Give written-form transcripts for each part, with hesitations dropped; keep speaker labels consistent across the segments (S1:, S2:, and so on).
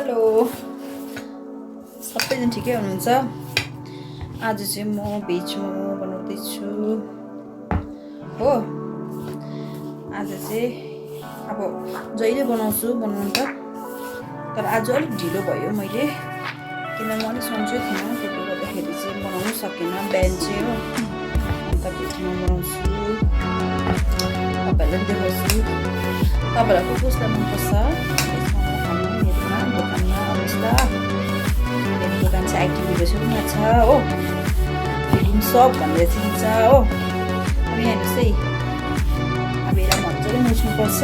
S1: Hello सबैजना ठिकै हुनुहुन्छ? आज चाहिँ म भेज मोमो बनाउँदैछु हो। आज चाहिँ अब जहिले बनाउँछु बनाउनु त, तर आज अलिक ढिलो भयो मैले, किन म नि सन्चै थिएन, त्यसले गर्दाखेरि चाहिँ बनाउनु सकेन बिहान चाहिँ हो। अन्त भेज मोमो बनाउँछु, तपाईँहरूलाई देखाउँछु। तपाईँलाई कसलाई मनपर्छ भेज मोमो खानु? मेरोमा दोकानमा आउनुहोस् ल। मेरो दोकान चाहिँ आइटिभी छेउमा छ हो, फिडिङ सप भनेर चिन्छ हो। अब यहाँ हेर्नुहोस् है, अब यसलाई मजाले मुछ्नुपर्छ।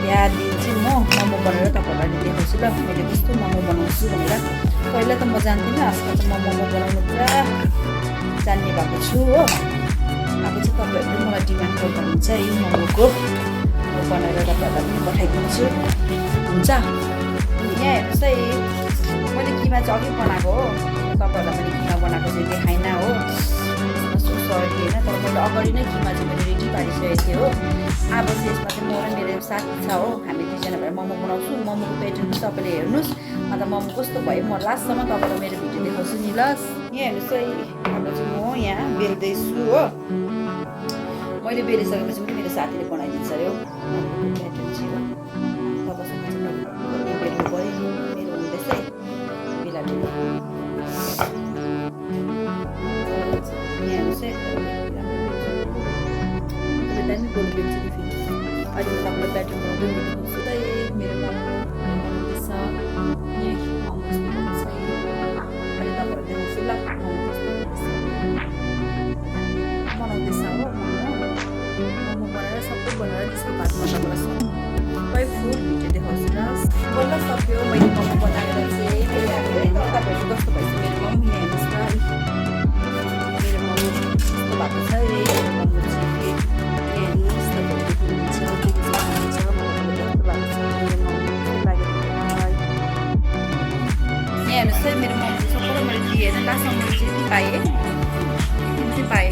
S1: त्यहाँदेखि चाहिँ म मोमो बनाएर तपाईँहरूलाई देखाउँछु ल, मैले कस्तो मोमो बनाउँछु भनेर। पहिला त म जान्दिनँ, आजकल त म मोमो बनाउनु पुरा जान्ने भएको छु हो। अब चाहिँ तपाईँहरूले मलाई डिमान्ड गर्नुहुन्छ है मोमोको, म बनाएर तपाईँहरूलाई पनि पठाइदिन्छु, हुन्छ? यहाँ हेर्नुहोस् है, मैले किमा चाहिँ अघि बनाएको हो, तपाईँहरूलाई मैले किमा बनाएको चाहिँ देखाइनँ हो, सो सरी होइन। तर मैले अगाडि नै किमा चाहिँ मैले रेडी पारिसकेको थिएँ हो। अब चाहिँ यसमा चाहिँ म र मेरो साथी छ हो, हामी दुईजना भएर मोमो बनाउँछु। मोमोको प्याटर्न चाहिँ तपाईँले हेर्नुहोस्, अन्त मोमो कस्तो भयो म लास्टसम्म तपाईँलाई मेरो भिडियो देखाउँछु नि ल। यहाँ हेर्नुहोस् है, हाम्रो चाहिँ म यहाँ बेल्दैछु हो। मैले बेलिसकेपछि पनि मेरो साथीले बनाइदिन्छ अरे हो प्याटर्न चाहिँ हो। तपाईँसँग चाहिँ मैले बेल्नु पऱ्यो नि, मेरो हुँदैछ है बेला बेला। यहाँ हेर्नुहोस् है, दामी गोल बेल्छु कि फेरि अहिले म तपाईँलाई प्याटर्न बनाउँदै देखाउँछु है। मेरो मोमो बनाउँदैछ, यहीँ मोमो कस्तो बनाउँछ अहिले तपाईँलाई देखाउँछु ल। मोमो कस्तो बनाउँदैछ हो, मोमो बनाएर सबै बनाएर त्यसको बादमा तपाईँलाई फुल भिडियो देखाउँछु ल। बल्ल सक्यो मैले मोमो बनाएर चाहिँ, तपाईँहरू कस्तो भएछ मेरो मोमो? यहाँ हेर्नुहोस् न, मेरो मोमो कस्तो भएको छ है। मेरो मोमो चाहिँ हेर्नुहोस् तपाईँहरू देख्नुहुन्छ, के के छ मोमो कस्तो भएको छ, मेरो मोमो कस्तो लाग्यो मलाई। यहाँ हेर्नुहोस् है, मेरो मोमो सबै मैले दिएन, लास्टमा मैले चाहिँ पाएँ, पाएँ